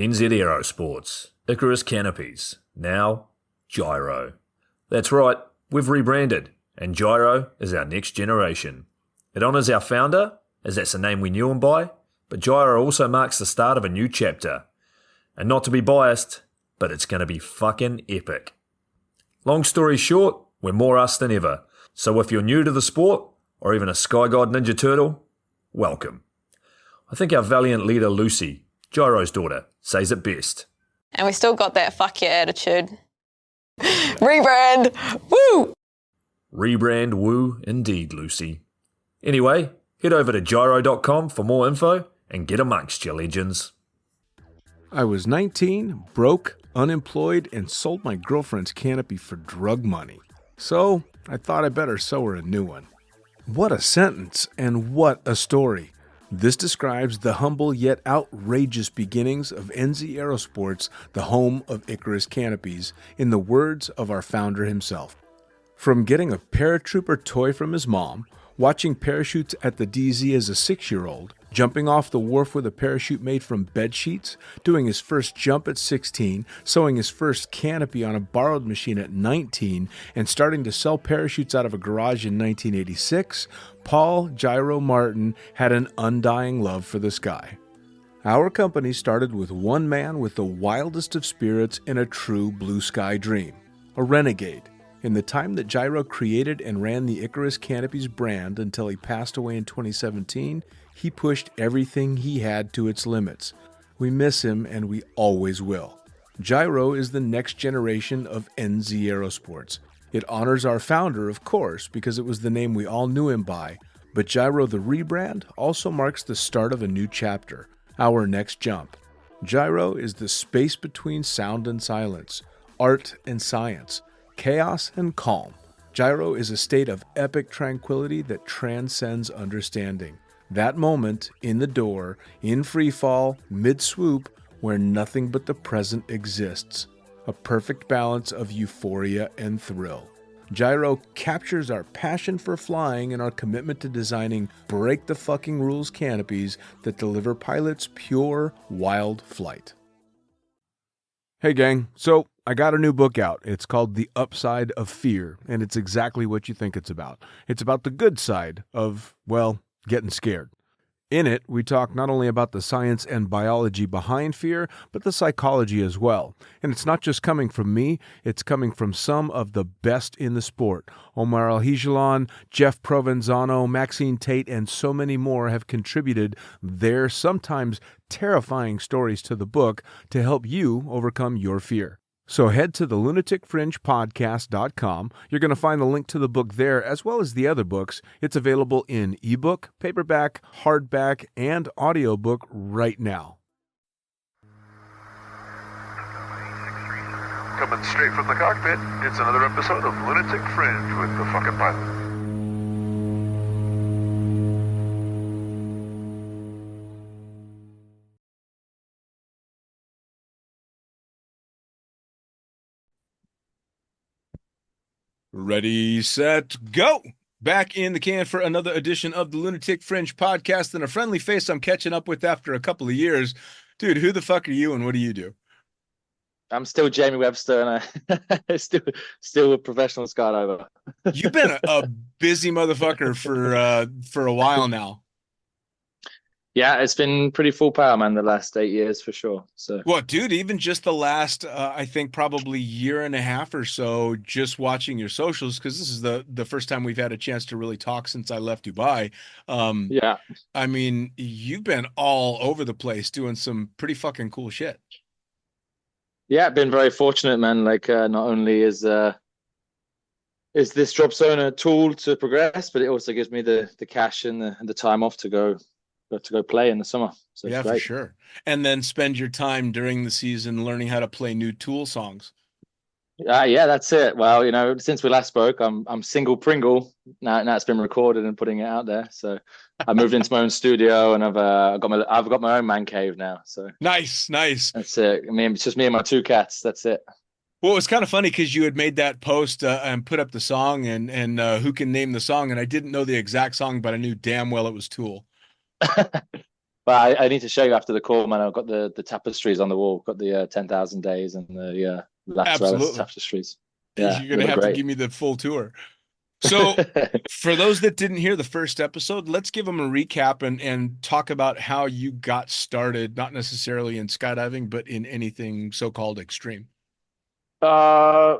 NZ Aerosports, Icarus Canopies, now Gyro. That's right, we've rebranded, and Gyro is our next generation. It honours our founder, as that's the name we knew him by, but Gyro also marks the start of a new chapter. And not to be biased, but it's going to be fucking epic. Long story short, we're more us than ever, so if you're new to the sport, or even a Sky God Ninja Turtle, welcome. I think our valiant leader Lucy, Gyro's daughter, says it best. And we still got that fuck yeah attitude. Rebrand! Woo! Rebrand woo indeed, Lucy. Anyway, head over to gyro.com for more info and get amongst you legends. I was 19, broke, unemployed, and sold my girlfriend's canopy for drug money. So I thought I better sew her a new one. What a sentence, and what a story. This describes the humble yet outrageous beginnings of NZ Aerosports, the home of Icarus Canopies, in the words of our founder himself. From getting a paratrooper toy from his mom, watching parachutes at the DZ as a 6-year-old, jumping off the wharf with a parachute made from bed sheets, doing his first jump at 16, sewing his first canopy on a borrowed machine at 19, and starting to sell parachutes out of a garage in 1986, Paul Gyro Martin had an undying love for the sky. Our company started with one man with the wildest of spirits and a true blue sky dream, a renegade. In the time that Gyro created and ran the Icarus Canopies brand until he passed away in 2017, he pushed everything he had to its limits. We miss him, and we always will. Gyro is the next generation of NZ Aerosports. It honors our founder, of course, because it was the name we all knew him by, but Gyro the rebrand also marks the start of a new chapter, our next jump. Gyro is the space between sound and silence, art and science, chaos and calm. Gyro is a state of epic tranquility that transcends understanding. That moment, in the door, in free fall, mid-swoop, where nothing but the present exists. A perfect balance of euphoria and thrill. Gyro captures our passion for flying and our commitment to designing break-the-fucking-rules canopies that deliver pilots pure, wild flight. Hey gang, so I got a new book out. It's called The Upside of Fear, and it's exactly what you think it's about. It's about the good side of, well, getting scared. In it, we talk not only about the science and biology behind fear, but the psychology as well. And it's not just coming from me, it's coming from some of the best in the sport. Omar Alhigelan, Jeff Provenzano, Maxine Tate, and so many more have contributed their sometimes terrifying stories to the book to help you overcome your fear. So head to the lunaticfringepodcast.com. You're going to find the link to the book there, as well as the other books. It's available in ebook, paperback, hardback, and audiobook right now. Coming straight from the cockpit, it's another episode of Lunatic Fringe with the fucking pilot. Ready, set, go! Back in the can for another edition of the Lunatic Fringe podcast, and a friendly face I'm catching up with after a couple of years. Dude, who the fuck are you and what do you do? I'm still Jamie Webster, and I still a professional skydiver. You've been a busy motherfucker for a while now. Yeah, it's been pretty full power, man, the last 8 years for sure. So, well, dude, even just the last, I think probably year and a half or so, just watching your socials, because this is the first time we've had a chance to really talk since I left Dubai. Yeah. I mean, you've been all over the place doing some pretty fucking cool shit. Yeah, been very fortunate, man. Like, not only is this drop zone a tool to progress, but it also gives me the cash and the time off to go play in the summer. So yeah, for sure. And then spend your time during the season learning how to play new Tool songs. Yeah, that's it. Well, since we last spoke, I'm single Pringle. Now it's been recorded and putting it out there. So I moved into my own studio, and I've got my own man cave now. So nice. That's it. I mean, it's just me and my 2 cats. That's it. Well, it was kind of funny because you had made that post and put up the song and who can name the song, and I didn't know the exact song, but I knew damn well it was Tool. But I need to show you after the call, man. I've got the tapestries on the wall. Got the 10,000 days and the Lateralis Absolutely. tapestries. Yeah, You're they gonna look have to great. give me the full tour. So, for those that didn't hear the first episode, let's give them a recap and talk about how you got started, not necessarily in skydiving, but in anything so-called extreme. uh,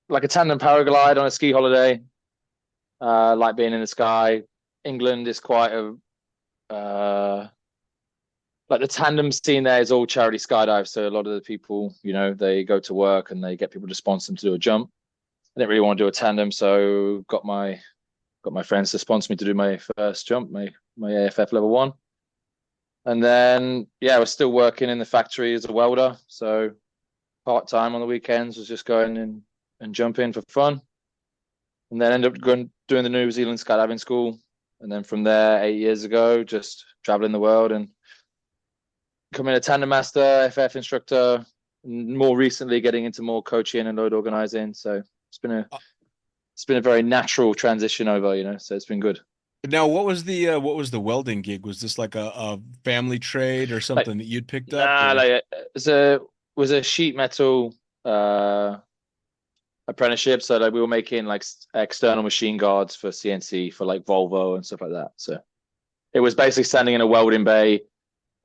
like a tandem paraglide on a ski holiday. Like being in the sky. England is quite a like the tandem scene there is all charity skydive. So a lot of the people, they go to work and they get people to sponsor them to do a jump. I didn't really want to do a tandem, so got my friends to sponsor me to do my first jump, my AFF level 1. And then I was still working in the factory as a welder, so part-time on the weekends was just going in and jumping for fun. And then ended up doing the New Zealand skydiving school. And then from there, 8 years ago, just traveling the world and becoming a tandem master, FF instructor, and more recently getting into more coaching and load organizing. So it's been a very natural transition over, so it's been good. Now, what was the welding gig? Was this like a family trade or Like, something that you'd picked up? nah, Or? like was a sheet metal apprenticeship. So like we were making like external machine guards for CNC for like Volvo and stuff like that. So it was basically standing in a welding bay,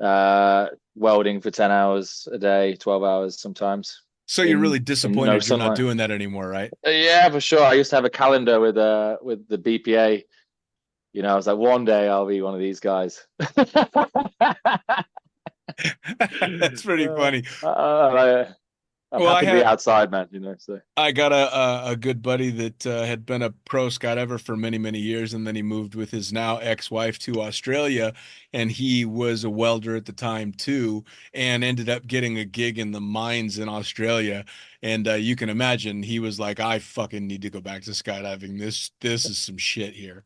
welding for 10 hours a day, 12 hours sometimes. So you're really In no disappointed you're not sunlight. doing that anymore, right? Yeah, for sure. I used to have a calendar with the BPA. I was like, one day I'll be one of these guys. That's pretty funny. I'm Well, happy to be outside, man. So I got a good buddy that had been a pro skydiver for many, many years, and then he moved with his now ex-wife to Australia, and he was a welder at the time too, and ended up getting a gig in the mines in Australia. And you can imagine he was like, "I fucking need to go back to skydiving. This is some shit here."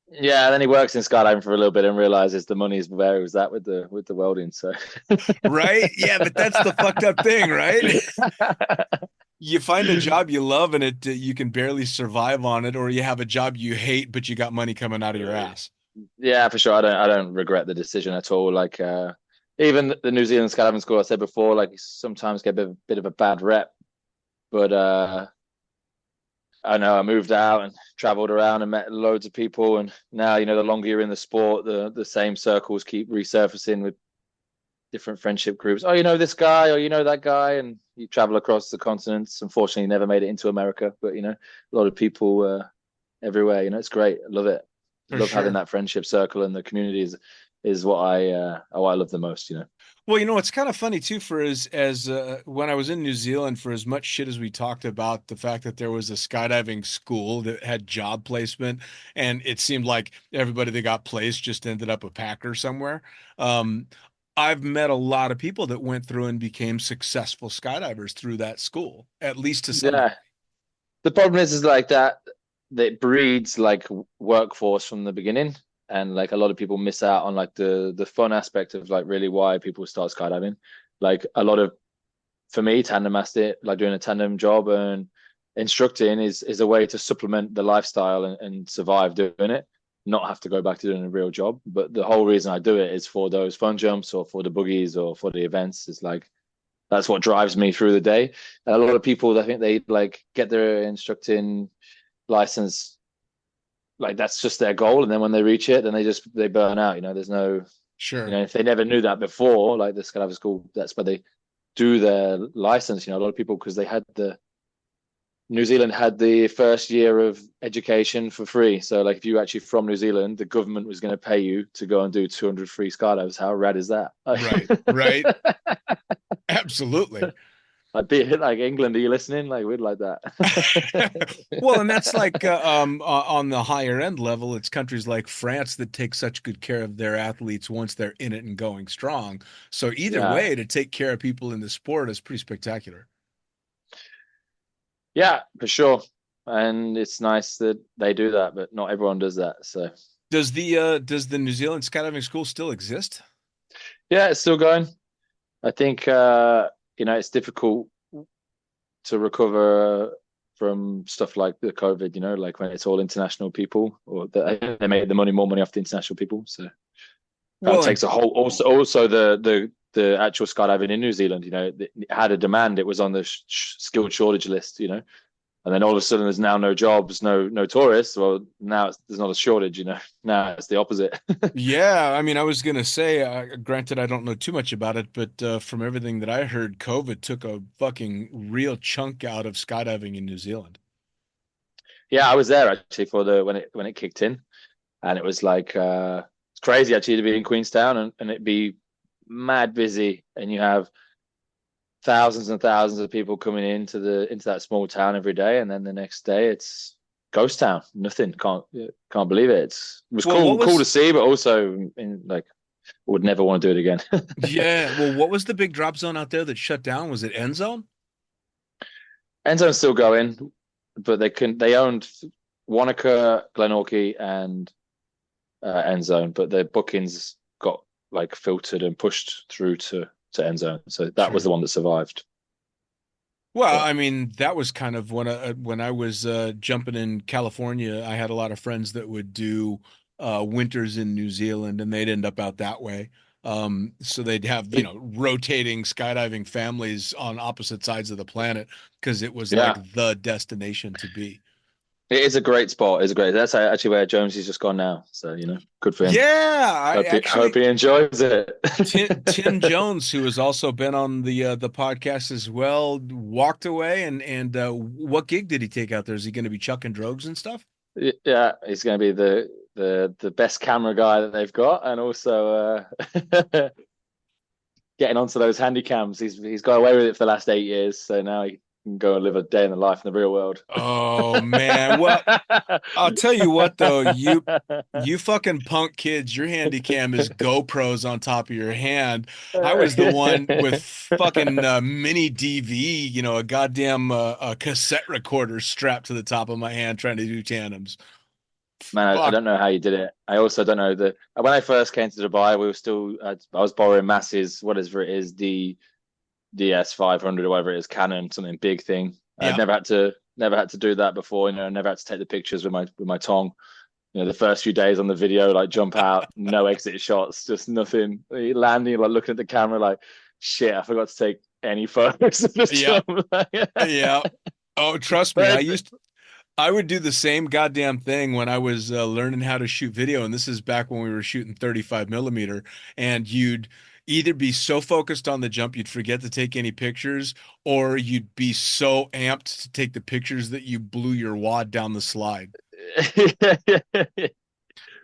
yeah, then he works in skydiving for a little bit and realizes the money's where it was at with the welding. So Right? Yeah, but that's the fucked up thing, right? You find a job you love and you can barely survive on it, or you have a job you hate but you got money coming out of your ass. yeah, for sure. I don't regret the decision at all. Like even the New Zealand skydiving school, I said before, like sometimes get a bit of a bad rep, but I know I moved out and traveled around and met loads of people, and now the longer you're in the sport, the same circles keep resurfacing with different friendship groups. Oh, you know this guy, or you know that guy, and you travel across the continents. Unfortunately, never made it into America, but a lot of people everywhere. It's great. I love it. For Love having sure. that friendship circle, and the community is what I love the most. Well, it's kind of funny too. For as when I was in New Zealand, for as much shit as we talked about the fact that there was a skydiving school that had job placement, and it seemed like everybody that got placed just ended up a packer somewhere. Um, I've met a lot of people that went through and became successful skydivers through that school, at least to some degree. Yeah. The problem is like that it breeds like workforce from the beginning, and like a lot of people miss out on like the fun aspect of like really why people start skydiving. Like a lot of, for me, tandem master, like doing a tandem job and instructing is a way to supplement the lifestyle and survive doing it, not have to go back to doing a real job. But the whole reason I do it is for those fun jumps or for the boogies or for the events. Is like that's what drives me through the day. And a lot of people, I think they like get their instructing license, like that's just their goal, and then when they reach it, then they burn out. There's no, Sure. if they never knew that before, like this kind of school, that's where they do their license. A lot of people, because they had New Zealand had the first year of education for free. So like if you actually from New Zealand, the government was going to pay you to go and do 200 free skydives. How rad is that? Right, right. Absolutely. I'd be like, England, are you listening? Like we'd like that. Well, and that's like on the higher end level, it's countries like France that take such good care of their athletes once they're in it and going strong. So either Yeah. way, to take care of people in the sport is pretty spectacular. Yeah, for sure. And it's nice that they do that, but not everyone does that. So Does the New Zealand skydiving school still exist? yeah, it's still going. I think it's difficult to recover from stuff like the COVID, like when it's all international people, or they made more money off the international people. So Kind of Well, takes a whole. Also the actual skydiving in New Zealand, it had a demand. It was on the skilled shortage list, and then all of a sudden there's now no jobs, no tourists. Well, now there's not a shortage, Now it's the opposite. yeah, I mean, I was gonna say, granted, I don't know too much about it, but from everything that I heard, COVID took a fucking real chunk out of skydiving in New Zealand. Yeah, I was there actually for the when it kicked in, and it was like it's crazy actually to be in Queenstown and it be mad busy, and you have thousands and thousands of people coming into that small town every day, and then the next day it's ghost town. Nothing. Can't believe it. It was Well, what cool to was, see, but also like would never want to do it again. yeah, well, what was the big drop zone out there that shut down? Was it End Zone? Endzone's still going, but they owned Wanaka, Glenorchy, and Endzone, but their bookings got like filtered and pushed through to Endzone, so that was Sure. the one that survived. Well, But I mean, that was kind of when I was jumping in California, I had a lot of friends that would do winters in New Zealand, and they'd end up out that way. So they'd have, it, rotating skydiving families on opposite sides of the planet because it was yeah, like the destination to be. it is a great spot. It's great. That's actually where Jonesy's just gone now. So good for him. Yeah, I Hope actually he enjoys it. Tim Jones, who has also been on the podcast as well, walked away. And what gig did he take out there? Is he going to be chucking drogues and stuff? Yeah, he's going to be the best camera guy that they've got, and also getting onto those handy cams. He's got away with it for the last 8 years, so now he can go and live a day in the life in the real world. Oh man, well, I'll tell you what though, you fucking punk kids, your handy cam is GoPros on top of your hand. I was the one with fucking mini DV, a goddamn a cassette recorder strapped to the top of my hand trying to do tandems. Man, I Fuck. don't know how you did it. I also don't know that when I first came to Dubai, we were still I was borrowing Mass's whatever it is, the DS 500 or whatever it is, Canon, something big thing. I'd Yeah. never had to do that before. Never had to take the pictures with my tongue. The first few days on the video, like jump out, no exit shots, just nothing. Landing, like looking at the camera, like shit, I forgot to take any photos of this Yeah. jump. Yeah. Oh, trust me, But I would do the same goddamn thing when I was learning how to shoot video, and this is back when we were shooting 35 millimeter, and you'd either be so focused on the jump you'd forget to take any pictures, or you'd be so amped to take the pictures that you blew your wad down the slide.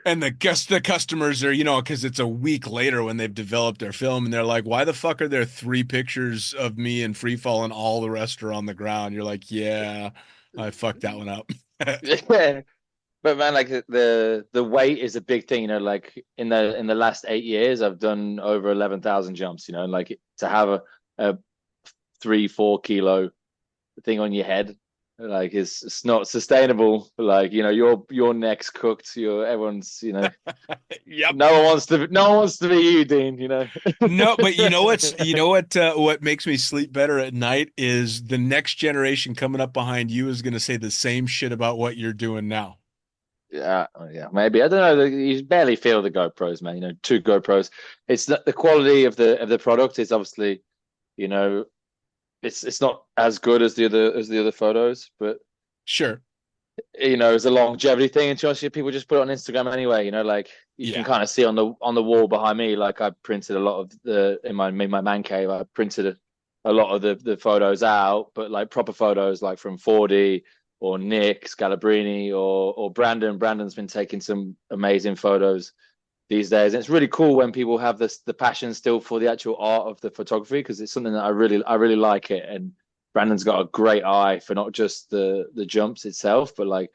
And the customers are, because it's a week later when they've developed their film, and they're like, "Why the fuck are there 3 pictures of me in free fall and all the rest are on the ground?" You're like, "Yeah, I fucked that one up." yeah. But man, like the weight is a big thing. Like in the last 8 years, I've done over 11,000 jumps. And like to have a 3-4 kilo thing on your head, like it's not sustainable. Like your neck's cooked. Everyone's Yep. no one wants to be you, Dean. No, but what makes me sleep better at night is the next generation coming up behind you is going to say the same shit about what you're doing now. Yeah, maybe I don't know. You barely feel the GoPros, man. 2 GoPros. It's the quality of the product is obviously, it's not as good as the other photos, but Sure. it's a longevity thing. And to be honest, people just put it on Instagram anyway. Like you can Yeah. kind of see on the wall behind me. Like I printed a lot of in my man cave. I printed a lot of the photos out, but like proper photos, like from 4D or Nick Scalabrini or Brandon. Brandon's been taking some amazing photos these days, and it's really cool when people have the passion still for the actual art of the photography, because it's something that I really like it. And Brandon's got a great eye for not just the jumps itself, but like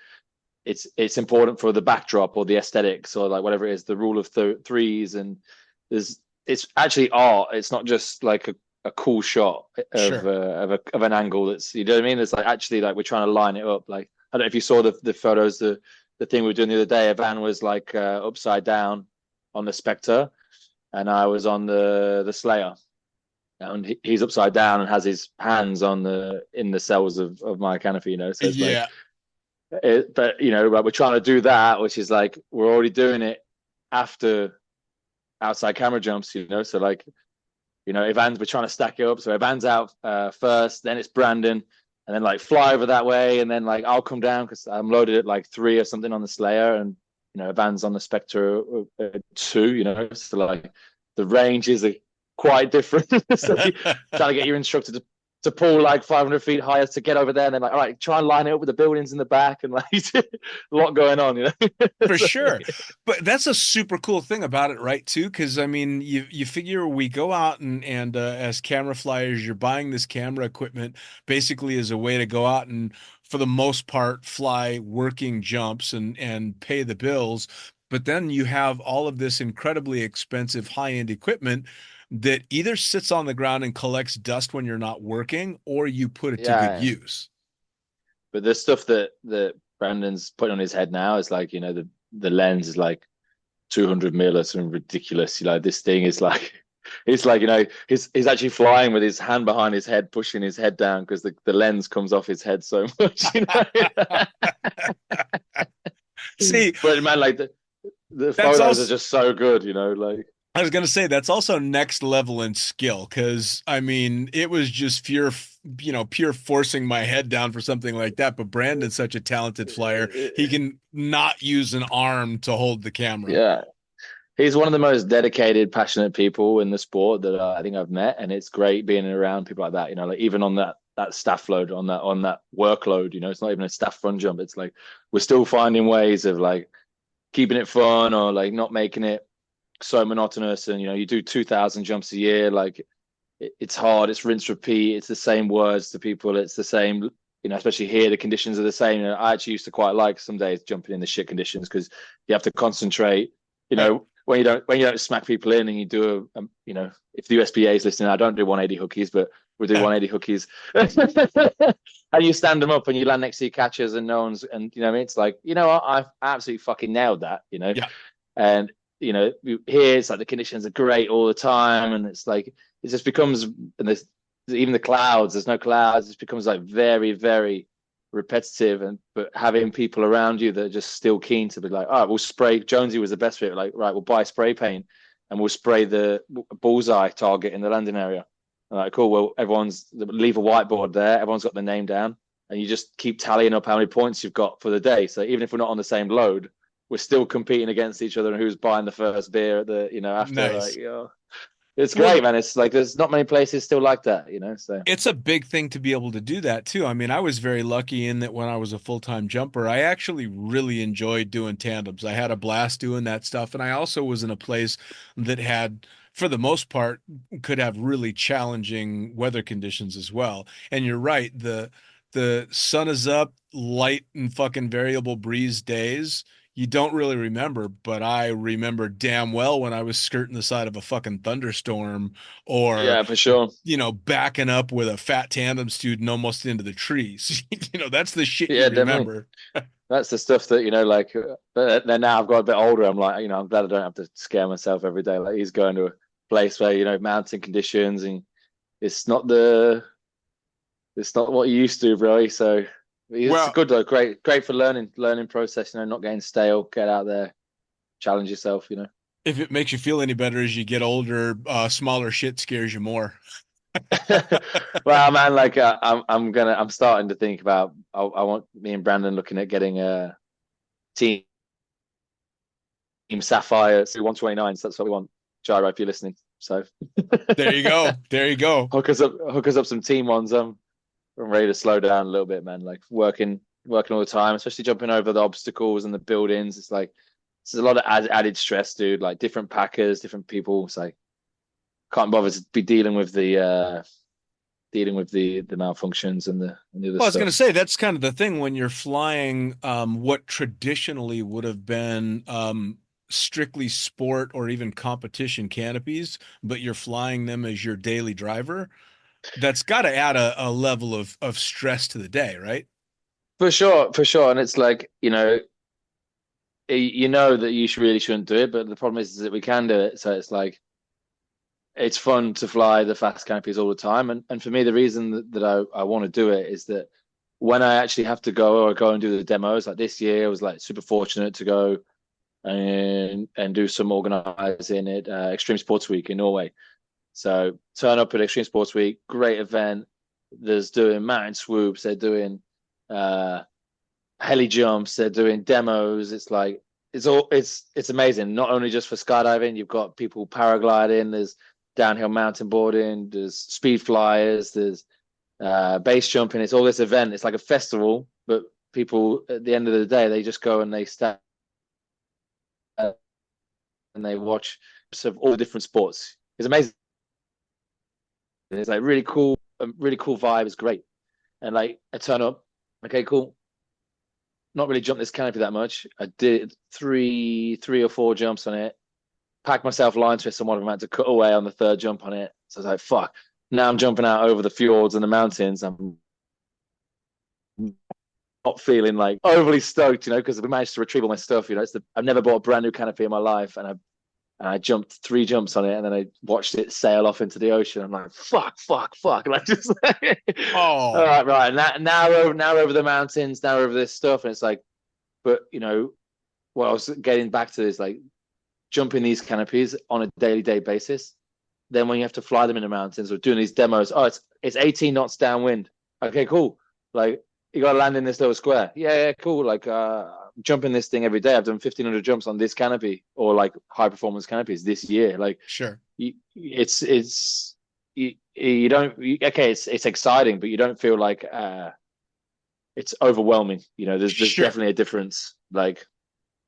it's important for the backdrop or the aesthetics or like whatever it is, the rule of threes. And it's actually art. It's not just like a cool shot of Sure. of an angle that's, you know what I mean? It's like actually like we're trying to line it up. Like I don't know if you saw the photos, the thing we were doing the other day. Evan was like upside down on the Spectre, and I was on the Slayer, and he's upside down and has his hands in the cells of my canopy. So it's like Yeah. but like we're trying to do that, which is like we're already doing it after outside camera jumps, so like, Ivan's, we're trying to stack it up. So Ivan's out first, then it's Brandon, and then like fly over that way, and then like I'll come down because I'm loaded at like 3 or something on the Slayer, and Ivan's on the Spectre 2. So like the ranges are quite different. So you trying to get your instructor to pull like 500 feet higher to get over there, and then like, all right, try and line it up with the buildings in the back, and like a lot going on, For sure. But that's a super cool thing about it, right, too? Because I mean, you figure we go out and as camera flyers, you're buying this camera equipment basically as a way to go out and, for the most part, fly working jumps and pay the bills. But then you have all of this incredibly expensive high-end equipment that either sits on the ground and collects dust when you're not working, or you put it to good use. But the stuff that Brandon's putting on his head now is like, the lens is like 200 mil or something ridiculous. This thing is like, it's like, he's actually flying with his hand behind his head, pushing his head down because the lens comes off his head so much. See, but man, like the photos are just so good, like. I was going to say that's also next level in skill, because I mean, it was just pure forcing my head down for something like that. But Brandon's such a talented flyer. He can not use an arm to hold the camera. Yeah. He's one of the most dedicated, passionate people in the sport that I think I've met. And it's great being around people like that, like even on that staff load, on that workload, it's not even a staff run jump. It's like, we're still finding ways of like keeping it fun, or like not making it so monotonous. And you do 2,000 jumps a year, like it's hard, it's rinse repeat, it's the same words to people, it's the same, especially here the conditions are the same. I actually used to quite like some days jumping in the shit conditions because you have to concentrate, when you don't smack people in, and you do if the USPA is listening, I don't do 180 hookies, but we do 180 hookies. And you stand them up and you land next to your catchers, and no one's, and it's like, I absolutely fucking nailed that, and here it's like the conditions are great all the time, and it's like it just becomes, and there's even the clouds, there's no clouds, it becomes like very, very repetitive. But having people around you that are just still keen to be like, all right, we'll spray. Jonesy was the best for it, like, right, we'll buy spray paint and we'll spray the bullseye target in the landing area. Like, cool, well, leave a whiteboard there, everyone's got their name down, and you just keep tallying up how many points you've got for the day. So even if we're not on the same load, we're still competing against each other, and who's buying the first beer at the, after. Nice. Like, it's great, man. It's like, there's not many places still like that, so. It's a big thing to be able to do that too. I mean, I was very lucky in that when I was a full-time jumper, I actually really enjoyed doing tandems. I had a blast doing that stuff. And I also was in a place that had, for the most part, could have really challenging weather conditions as well. And you're right, the sun is up, light and fucking variable breeze days, you don't really remember, but I remember damn well when I was skirting the side of a fucking thunderstorm, or yeah, for sure, backing up with a fat tandem student almost into the trees. That's the shit you remember. That's the stuff that, like, but then now I've got a bit older, I'm like, I'm glad I don't have to scare myself every day. Like, he's going to a place where, mountain conditions, and it's not what you used to, bro. So it's good though. Great for learning process, not getting stale, get out there, challenge yourself, If it makes you feel any better as you get older, smaller shit scares you more. Well, man, like I'm starting to think about, I want me and Brandon looking at getting a team Sapphire 129. So that's what we want, Gyro, if you're listening. So there you go. Hook us up some team ones. I'm ready to slow down a little bit, man. Like working all the time, especially jumping over the obstacles and the buildings. It's like, it's a lot of added stress, dude. Like different packers, different people. It's like, can't bother to be dealing with the malfunctions and the other stuff. I was going to say, that's kind of the thing when you're flying what traditionally would have been strictly sport or even competition canopies, but you're flying them as your daily driver. That's got to add a level of stress to the day, right? For sure. And it's like, that you really shouldn't do it, but the problem is that we can do it. So it's like, it's fun to fly the fast canopies all the time. And for me, the reason that I want to do it is that when I actually have to go and do the demos, like this year, I was like super fortunate to go and do some organizing at Extreme Sports Week in Norway. So turn up at Extreme Sports Week, great event. There's doing mountain swoops, they're doing heli jumps, they're doing demos. It's like it's amazing. Not only just for skydiving, you've got people paragliding, there's downhill mountain boarding, there's speed flyers, there's base jumping. It's all this event. It's like a festival, but people at the end of the day, they just go and they stand and they watch of all the different sports. It's amazing. It's like really cool, a really cool vibe. It's great. And like I turn up, okay, cool. Not really jumped this canopy that much. I did three or four jumps on it. Packed myself line twist on one of them. I had to cut away on the third jump on it. So I was like, fuck. Now I'm jumping out over the fjords and the mountains. I'm not feeling like overly stoked, because we managed to retrieve all my stuff. I've never bought a brand new canopy in my life, and I jumped 3 jumps on it, and then I watched it sail off into the ocean. I'm like, fuck, and I just all right. Now over the mountains, now over this stuff, and it's like, but what I was getting back to is like jumping these canopies on a day basis. Then when you have to fly them in the mountains or doing these demos, it's 18 knots downwind. Okay, cool. Like you got to land in this little square. Yeah, cool. Like jumping this thing every day. I've done 1,500 jumps on this canopy or like high performance canopies this year. Like sure, it's exciting, but you don't feel like it's overwhelming. There's sure. Definitely a difference. Like.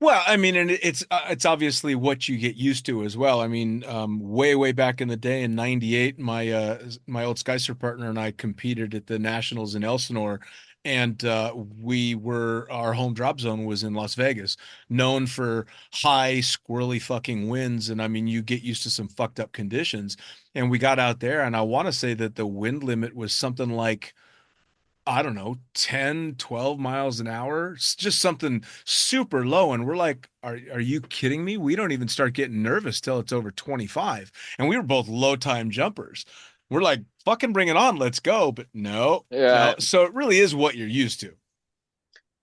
Well, I mean, and it's obviously what you get used to as well. I mean, way back in the day in '98, my old SkySurf partner and I competed at the Nationals in Elsinore, and our home drop zone was in Las Vegas, known for high squirrely fucking winds, and I mean, you get used to some fucked up conditions. And we got out there, and I want to say that the wind limit was something like, I don't know, 10, 12 miles an hour. It's just something super low. And we're like, are you kidding me? We don't even start getting nervous till it's over 25. And we were both low time jumpers. We're like, fucking bring it on. Let's go. But no. So it really is what you're used to.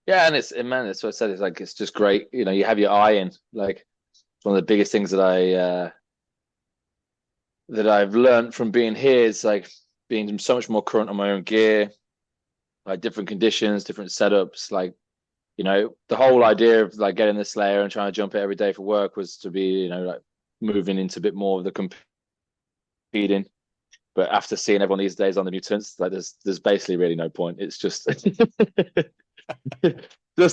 Yeah. And that's what I said. It's like, it's just great. You have your eye in. Like, it's one of the biggest things that I've learned from being here is like being so much more current on my own gear. Like different conditions, different setups. Like, the whole idea of like getting the Slayer and trying to jump it every day for work was to be, like moving into a bit more of the competing. But after seeing everyone these days on the new tunts, like there's basically really no point. It's just just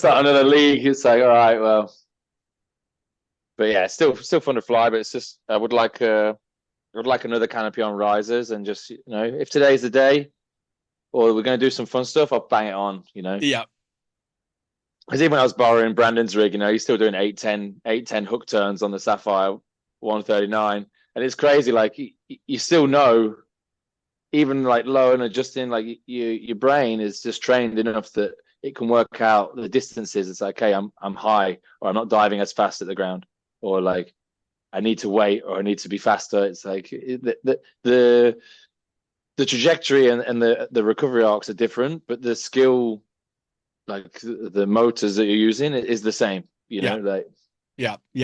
like another league. It's like, all right, well, but yeah, it's still fun to fly. But it's just I would like another canopy on risers, and just if today's the day, or we're going to do some fun stuff, I'll bang it on, Yeah. Because even when I was borrowing Brandon's rig, he's still doing 810 hook turns on the Sapphire 139. And it's crazy. Like you still know, even like low and adjusting, like your brain is just trained enough that it can work out the distances. It's like, okay, I'm high, or I'm not diving as fast at the ground, or like I need to wait, or I need to be faster. It's like the trajectory and the recovery arcs are different, but the skill, like the motors that you're using, is the same. Yeah,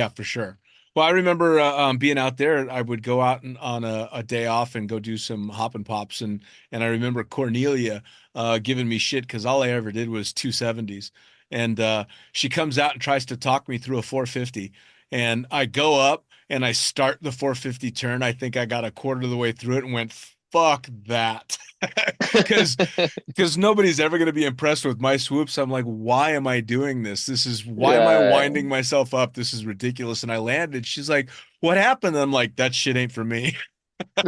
for sure. Well, I remember being out there. I would go out on a day off and go do some hop and pops, and I remember Cornelia giving me shit because all I ever did was 270s, and she comes out and tries to talk me through a 450, and I go up and I start the 450 turn. I think I got a quarter of the way through it and went, fuck that. Because nobody's ever going to be impressed with my swoops. I'm like, why am I doing this? Why am I winding myself up? This is ridiculous. And I landed. She's like, what happened? And I'm like, that shit ain't for me. But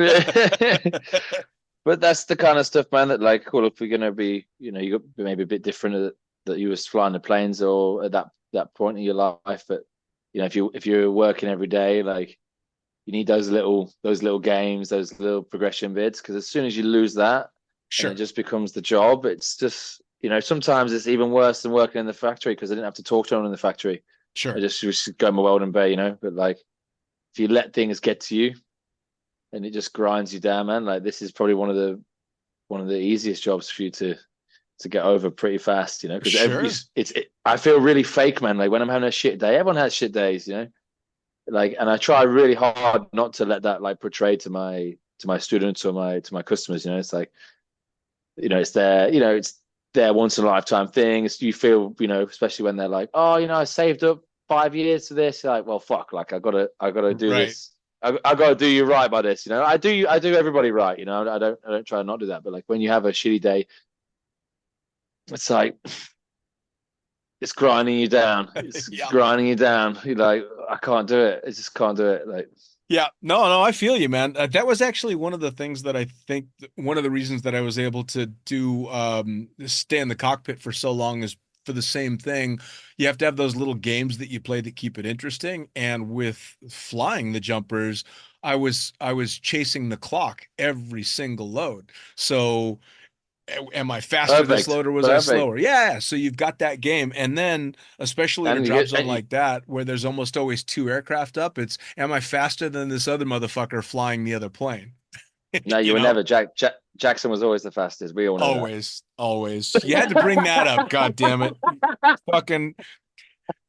that's the kind of stuff, man, that like, cool, if we're going to be, you got maybe a bit different that you was flying the planes or at that point in your life. But, if you're working every day, like, you need those little games, those little progression bits, because as soon as you lose that, sure, it just becomes the job. It's just, sometimes it's even worse than working in the factory because I didn't have to talk to anyone in the factory. Sure. I just go my welding bay, But like, if you let things get to you, and it just grinds you down, man. Like this is probably one of the easiest jobs for you to to get over pretty fast, you know, because Sure. I feel really fake, man. Like when I'm having a shit day, everyone has shit days, you know, like, and I try really hard not to let that like portray to my students or to my customers, you know. It's like, you know, it's their once in a lifetime thing. You feel, you know, especially when they're like, oh, you know, I saved up 5 years for this. You're like, well, fuck, like I gotta do Right. this. I gotta do you right by this, you know. I do everybody right, you know. I don't try and not do that, but like when you have a shitty day, it's like it's grinding you down. It's Yeah. grinding you down. You're like, I can't do it. I just can't do it. Like, Yeah, no, I feel you, man. That was actually one of the things that I think one of the reasons that I was able to do stay in the cockpit for so long is for the same thing. You have to have those little games that you play that keep it interesting. And with flying the jumpers, I was chasing the clock every single load. So am I faster this perfect, load or was I perfect. slower? Yeah, so you've got that game. And then, especially in a And you drop get zone like that, where there's almost always two aircraft up, it's am I faster than this other motherfucker flying the other plane? no, you You were know, never Jackson was always the fastest. We all know that. always. You had to bring that up, god damn it. Fucking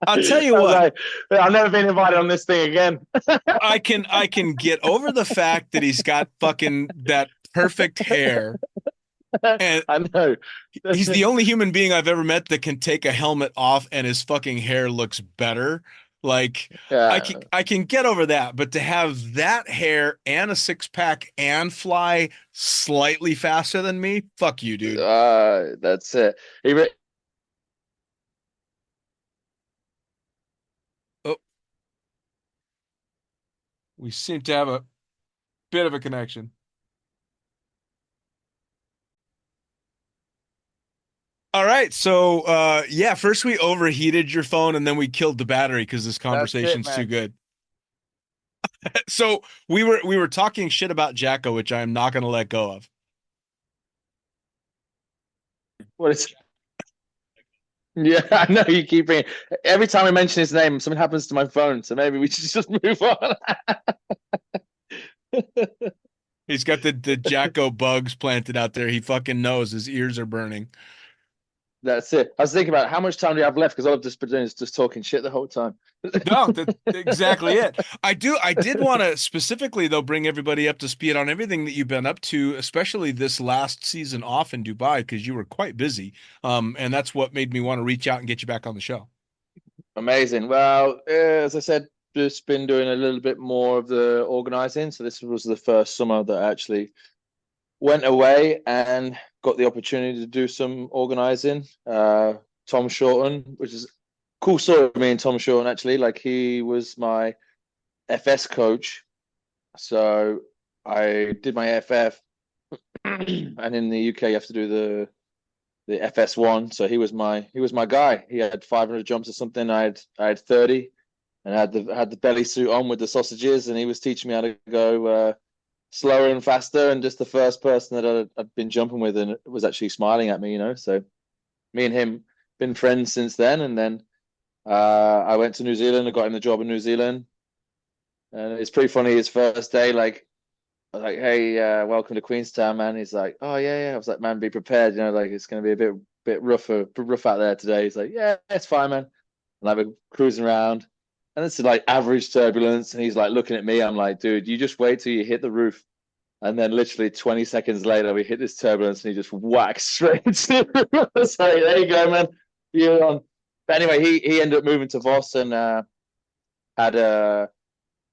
I'll tell you I was what, like, I've never been invited on this thing again. I can get over the fact that he's got fucking that perfect hair. And I know. he's the only human being I've ever met that can take a helmet off and his fucking hair looks better. Like Yeah, I can get over that, but to have that hair and a six pack and fly slightly faster than me, fuck you, dude. that's it. He, Oh, we seem to have a bit of a connection. All right, so yeah, first we overheated your phone and then we killed the battery because this that's it, conversation's too man. good. So we were talking shit about Jacko, which I am not going to let go of. What is? Yeah, I know you keep bringing. Every time I mention his name, something happens to my phone. So maybe we should just move on. He's got the Jacko bugs planted out there. He fucking knows his ears are burning. That's it. I was thinking about how much time do you have left because all I've just been doing is just talking shit the whole time. No, that's exactly it. I did want to specifically though bring everybody up to speed on everything that you've been up to, especially this last season off in Dubai because you were quite busy. And that's what made me want to reach out and get you back on the show. Amazing. Well, as I said, just been doing a little bit more of the organizing. So this was the first summer that I actually went away and got the opportunity to do some organizing. Tom Shorten, which is a cool story of me and Tom Shorten actually. Like he was my FS coach. So I did my FF, and in the UK you have to do the FS1. So he was my guy. He had 500 jumps or something. I had 30, and I had the belly suit on with the sausages, and he was teaching me how to go slower and faster. And just the first person that I'd been jumping with, and was actually smiling at me, you know. So me and him been friends since then. And then I went to New Zealand. I got him the job in New Zealand, and it's pretty funny. His first day, like I was like, "Hey, welcome to Queenstown, man." He's like, "Oh yeah, yeah." I was like, "Man, be prepared. You know, like it's going to be a bit rough out there today." He's like, "Yeah, it's fine, man." And I've been cruising around, and it's like average turbulence. And he's like looking at me. I'm like, "Dude, you just wait till you hit the roof." And then literally 20 seconds later, we hit this turbulence, and he just whacked straight into the roof. So there you go, man. You're on. But anyway, he ended up moving to Voss and had a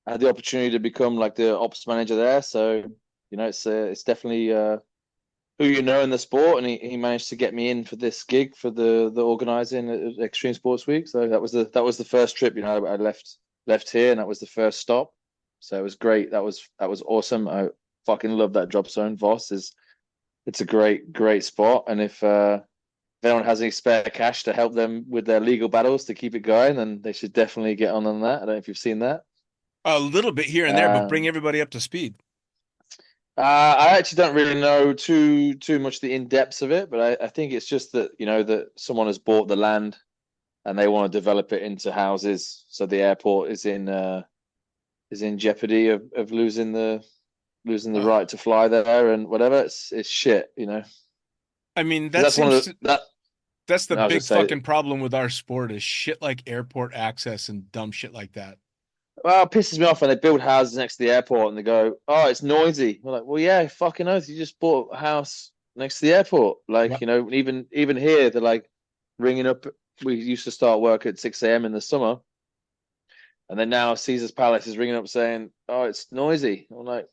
I had the opportunity to become like the ops manager there. So you know, it's definitely who you know in the sport, and he managed to get me in for this gig for the organizing at Extreme Sports Week. So that was the first trip. You know, I left here, and that was the first stop. So it was great. That was awesome. I fucking love that drop zone. Voss is it's a great spot, and if anyone has any spare cash to help them with their legal battles to keep it going, then they should definitely get on that. I don't know if you've seen that. A little bit here and there, but bring everybody up to speed. I actually don't really know too much the in depths of it, but I think it's just that you know that someone has bought the land and they want to develop it into houses, so the airport is in jeopardy of losing the right to fly there and whatever. It's shit, you know. I mean, 'Cause that that's one seems of to, that. that's the I was big just say, fucking problem with our sport is shit like airport access and dumb shit like that. well, it pisses me off when they build houses next to the airport and they go, "Oh, it's noisy." We're like, "Well, yeah, fucking oath, you just bought a house next to the airport." Like, Yep. even here, they're like ringing up. We used to start work at 6 a.m. in the summer, and then now Caesar's Palace is ringing up saying, "Oh, it's noisy." I'm like,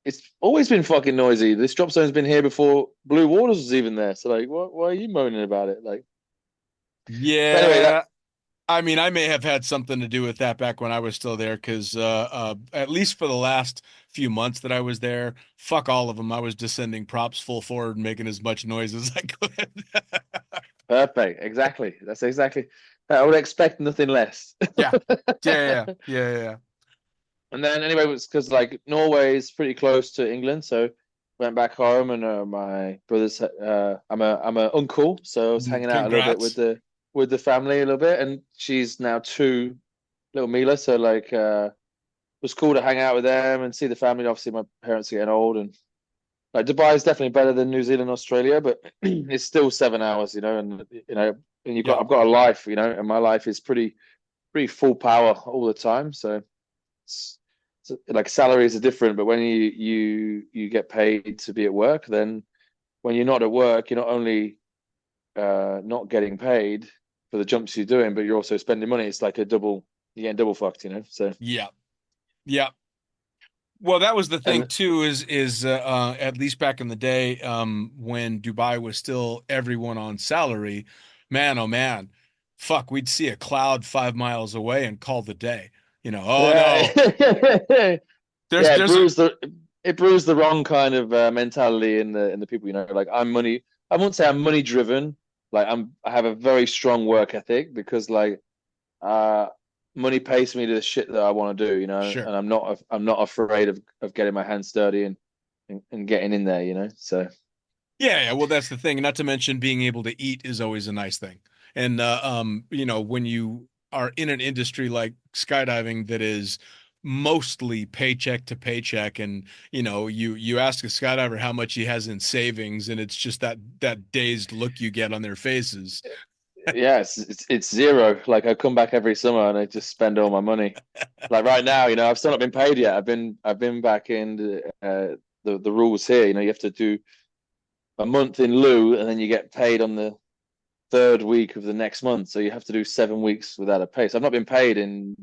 "It's always been fucking noisy. This drop zone's been here before Blue Waters was even there. So like, why are you moaning about it?" Like, but anyway, that Yeah. I mean, I may have had something to do with that back when I was still there, because at least for the last few months that I was there, fuck all of them. I was descending props full forward and making as much noise as I could. perfect. Exactly. That's exactly. I would expect nothing less. Yeah. Yeah. Yeah. Yeah. And then anyway, it was because like Norway is pretty close to England, so went back home and my brother's. I'm a uncle, so I was hanging out a little bit Congrats. with the family a little bit, and she's now two, little Mila, so like it was cool to hang out with them and see the family. Obviously, my parents are getting old, and like Dubai is definitely better than New Zealand, Australia, but it's still 7 hours, and and Yep. I've got a life, and my life is pretty full power all the time, so. It's, like salaries are different, but when you get paid to be at work, then when you're not at work, you're not only not getting paid for the jumps you're doing, but you're also spending money. It's like you're getting double fucked. So Yep. Yep. Well, that was the thing and too, is at least back in the day, when Dubai was still everyone on salary, man, oh man, fuck, we'd see a cloud 5 miles away and call the day. Oh yeah, no, there's yeah, there's a it brews the wrong kind of mentality in the people. Like I'm money. I won't say I'm money driven. Like I have a very strong work ethic because like uh money pays me to the shit that I want to do, sure. and I'm not afraid of getting my hands dirty and getting in there, So Yeah, yeah. Well, that's the thing. Not to mention being able to eat is always a nice thing. And when you are in an industry like skydiving that is mostly paycheck to paycheck, and you ask a skydiver how much he has in savings, and it's just that dazed look you get on their faces. yeah, it's zero. Like I come back every summer and I just spend all my money. Like right now, I've still not been paid yet. I've been back in the rules here. You have to do a month in lieu, and then you get paid on the third week of the next month. So you have to do 7 weeks without a pay. So I've not been paid in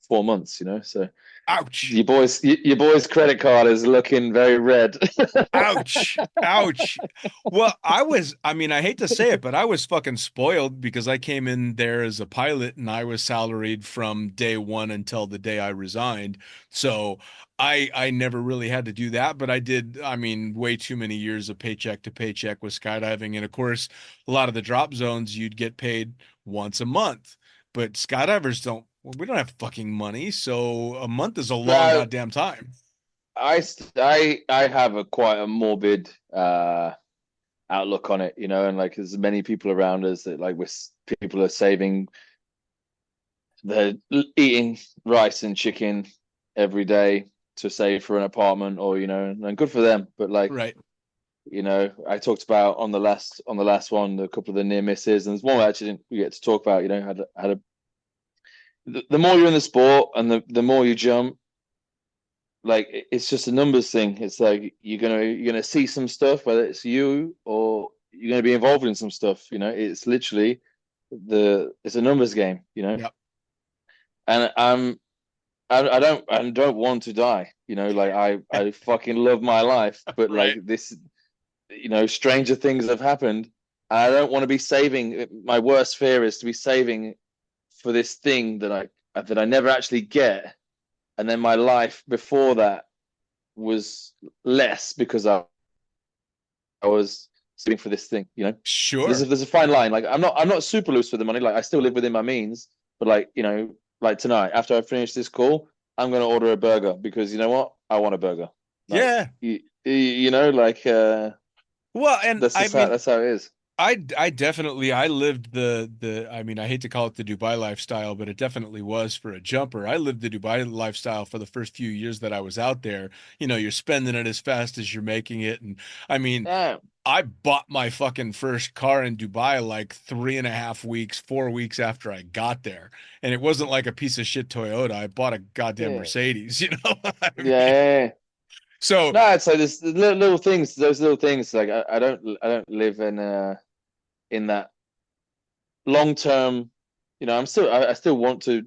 4 months. So Ouch. your boy's credit card is looking very red. Ouch. Ouch. Well, I mean, I hate to say it, but I was fucking spoiled because I came in there as a pilot and I was salaried from day one until the day I resigned. So I never really had to do that, but I did, I mean, way too many years of paycheck to paycheck with skydiving. And of course, a lot of the drop zones you'd get paid once a month, but skydivers don't, we don't have fucking money. So a month is a long Now, goddamn time. I have a quite a morbid outlook on it, and like there's many people around us that like people are saving, they're eating rice and chicken every day to save for an apartment, or and good for them. But like, Right. I talked about on the last one a couple of the near misses, and there's one I actually didn't get to talk about. The more you're in the sport and the more you jump, like it's just a numbers thing. It's like you're gonna see some stuff, whether it's you or you're gonna be involved in some stuff. It's literally it's a numbers game. Yep. And I don't want to die. Like I fucking love my life, but like Right. this, stranger things have happened. I don't want to be saving. My worst fear is to be saving for this thing that I never actually get, and then my life before that was less because I was saving for this thing. There's a, Sure. there's a fine line. Like I'm not super loose with the money. Like I still live within my means, but like like tonight after I finish this call, I'm gonna order a burger because you know what? I want a burger. Like Yeah. like Well, and that's I just how mean, that's how it is. I definitely I lived the I mean, I hate to call it the Dubai lifestyle, but it definitely was for a jumper. I lived the Dubai lifestyle for the first few years that I was out there. You're spending it as fast as you're making it, and I mean, Yeah. I bought my fucking first car in Dubai like 3.5 weeks, 4 weeks after I got there. And it wasn't like a piece of shit Toyota. I bought a goddamn Yeah. Mercedes, you know what I Yeah, mean? yeah, yeah. So, No, it's like this little things, those little things. Like I don't live in that long term. I still want to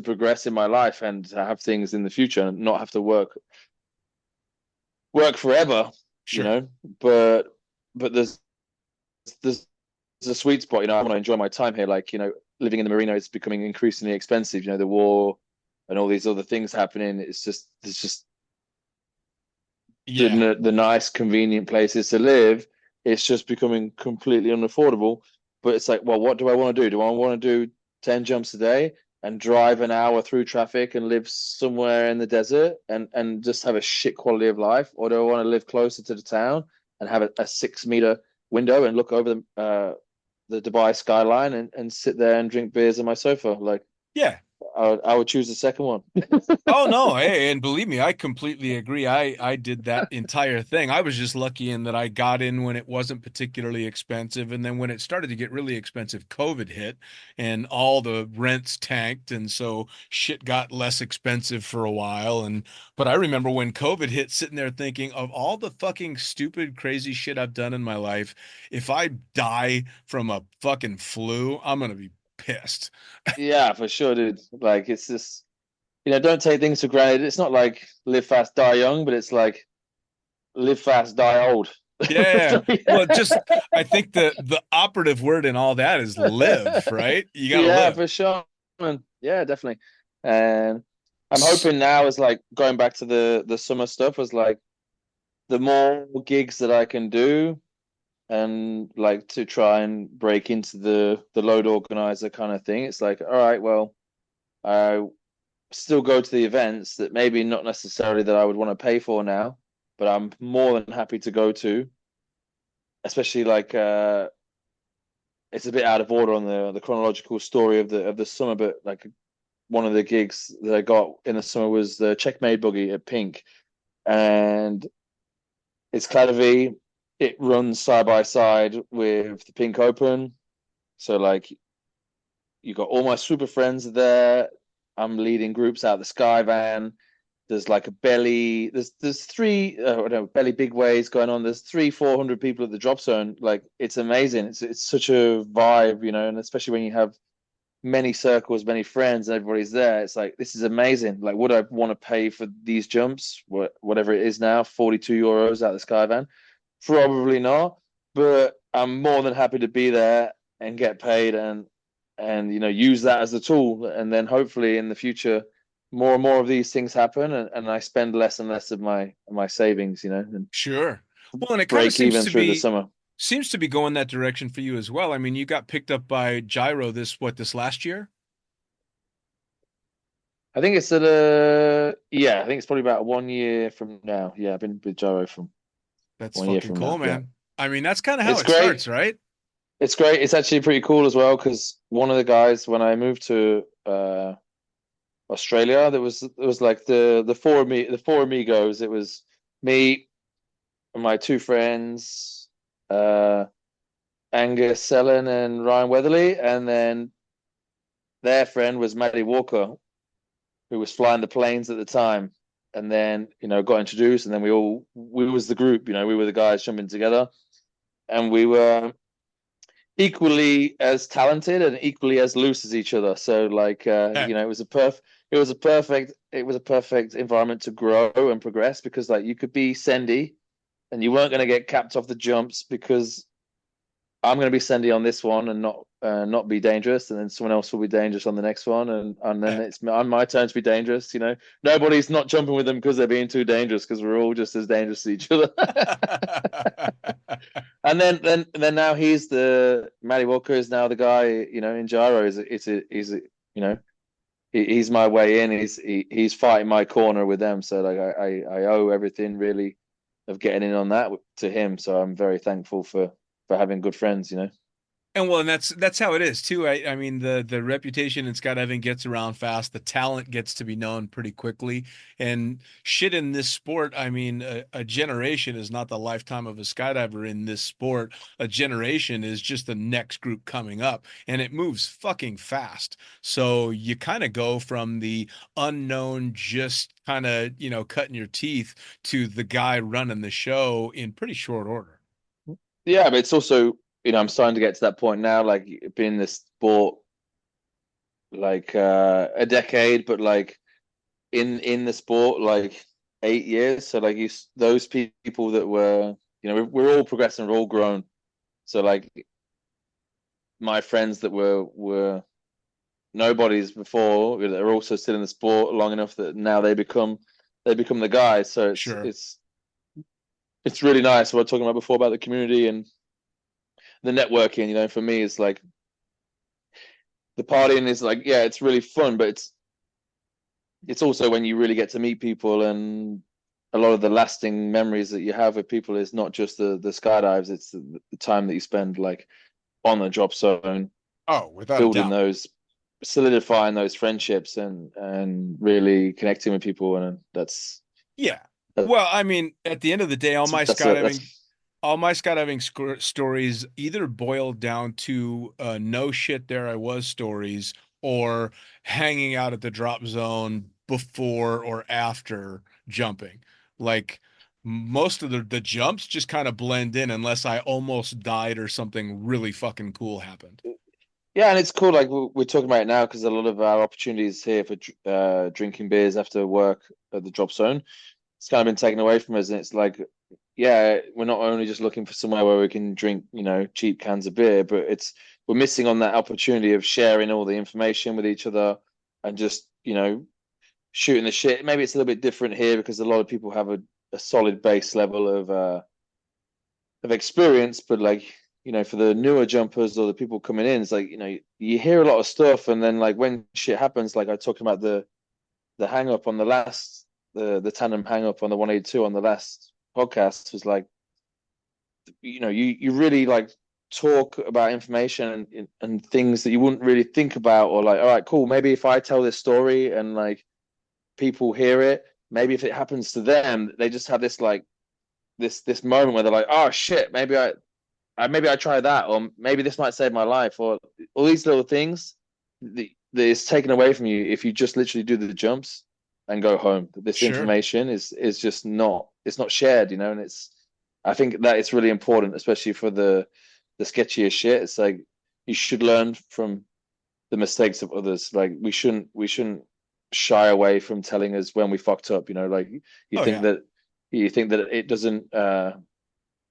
progress in my life and to have things in the future and not have to work forever. You sure. know, but there's a sweet spot. I want to enjoy my time here. Like, living in the marina is becoming increasingly expensive. The war and all these other things happening. It's just Yeah. the nice, convenient places to live. It's just becoming completely unaffordable. But it's like, well, what do I want to do? Do I want to do 10 jumps a day and drive an hour through traffic and live somewhere in the desert and just have a shit quality of life? Or do I want to live closer to the town and have a 6 meter window and look over the Dubai skyline and sit there and drink beers on my sofa? Like, Yeah. I would choose the second one. Oh no, hey, and believe me, I completely agree. I did that entire thing. I was just lucky in that I got in when it wasn't particularly expensive, and then when it started to get really expensive, COVID hit and all the rents tanked, and so shit got less expensive for a while. And but I remember when COVID hit, sitting there thinking of all the fucking stupid, crazy shit I've done in my life. If I die from a fucking flu, I'm gonna be pissed. Yeah, for sure, dude. Like, it's just, don't take things for granted. It's not like live fast, die young, but it's like live fast, die old. Yeah. Well, just I think the operative word in all that is live, right? You got to Yeah, live. for sure, man. Yeah, definitely. And I'm hoping now is like going back to the summer stuff was like the more gigs that I can do and like to try and break into the load organizer kind of thing. It's like, all right, well, I still go to the events that maybe not necessarily that I would want to pay for now, but I'm more than happy to go to, especially like it's a bit out of order on the chronological story of the summer, but like one of the gigs that I got in the summer was the Checkmate Buggy at Pink, and it's Clad-V. It runs side by side with the Pink Open, so like you got all my super friends there. I'm leading groups out the Sky Van. There's like a belly. There's three belly big ways going on. There's 300-400 people at the drop zone. Like, it's amazing. It's such a vibe, and especially when you have many circles, many friends, and everybody's there. It's like, this is amazing. Like, would I want to pay for these jumps? Whatever it is now, 42 euros out the Sky Van? Probably not. But I'm more than happy to be there and get paid and use that as a tool, and then hopefully in the future more and more of these things happen, and I spend less and less of my savings, and Sure. Well, and it kind of break even through the summer. seems to be going that direction for you as well. I mean, you got picked up by Gyro this last year? I think it's I think it's probably about 1 year from now. Yeah, I've been with Gyro from That's 1 year fucking from cool, now. Yeah, man. I mean, that's kind of how it's it great. starts, right? It's great. It's actually pretty cool as well because one of the guys when I moved to Australia, there was like the four amigos. It was me and my two friends, Angus Sellen and Ryan Weatherly, and then their friend was Maddie Walker, who was flying the planes at the time. And then, got introduced, and then we was the group, we were the guys jumping together, and we were equally as talented and equally as loose as each other. So like, Yeah. it was a perfect environment to grow and progress, because like you could be Sendy and you weren't going to get capped off the jumps because I'm going to be Sendy on this one and not be dangerous, and then someone else will be dangerous on the next one, and then it's on my turn to be dangerous. Nobody's not jumping with them because they're being too dangerous, because we're all just as dangerous to each other. And then now Matty Walker is now the guy, in Gyro. He's my way in. He's fighting my corner with them. So like I owe everything really of getting in on that to him. So I'm very thankful for having good friends. And that's how it is too. I mean the reputation in skydiving gets around fast. The talent gets to be known pretty quickly. And shit in this sport, I mean, a generation is not the lifetime of a skydiver in this sport. A generation is just the next group coming up, and it moves fucking fast. So you kind of go from the unknown, just kind of, cutting your teeth to the guy running the show in pretty short order. Yeah, but it's also, I'm starting to get to that point now, like being in this sport like a decade, but like in the sport like 8 years. So like those people that were, we're all progressing, we're all grown. So like my friends that were nobodies before, they're also still in the sport long enough that now they become the guys. So Sure. it's really nice. What I was talking about before about the community and the networking, for me is like the partying is like, yeah, it's really fun, but it's also when you really get to meet people, and a lot of the lasting memories that you have with people is not just the skydives, it's the time that you spend like on the drop zone, Oh, without a building doubt. those, solidifying those friendships and really connecting with people. And Yeah. that's Well, I mean, at the end of the day, that's all my skydiving stories either boil down to no shit there I was stories, or hanging out at the drop zone before or after jumping. Like most of the jumps just kind of blend in unless I almost died or something really fucking cool happened. yeah, and it's cool. Like we're talking about it now because a lot of our opportunities here for drinking beers after work at the drop zone, it's kind of been taken away from us. And it's like, yeah, we're not only just looking for somewhere where we can drink, cheap cans of beer, but we're missing on that opportunity of sharing all the information with each other and just, shooting the shit. Maybe it's a little bit different here because a lot of people have a solid base level of experience, but like, for the newer jumpers or the people coming in, it's like, you hear a lot of stuff, and then like when shit happens, like I talked about the hang up on the last the tandem hang up on the 182 on the last podcast, was like, you really like talk about information and things that you wouldn't really think about, or like, all right, cool, maybe if I tell this story and like people hear it, maybe if it happens to them, they just have this like this moment where they're like, oh shit, maybe I try that, or maybe this might save my life, or all these little things that is taken away from you if you just literally do the jumps and go home. This Sure. information is just not, it's not shared, and I think that it's really important, especially for the sketchiest shit. It's like you should learn from the mistakes of others. Like we shouldn't shy away from telling us when we fucked up. Like you Oh think yeah. that you think that it doesn't.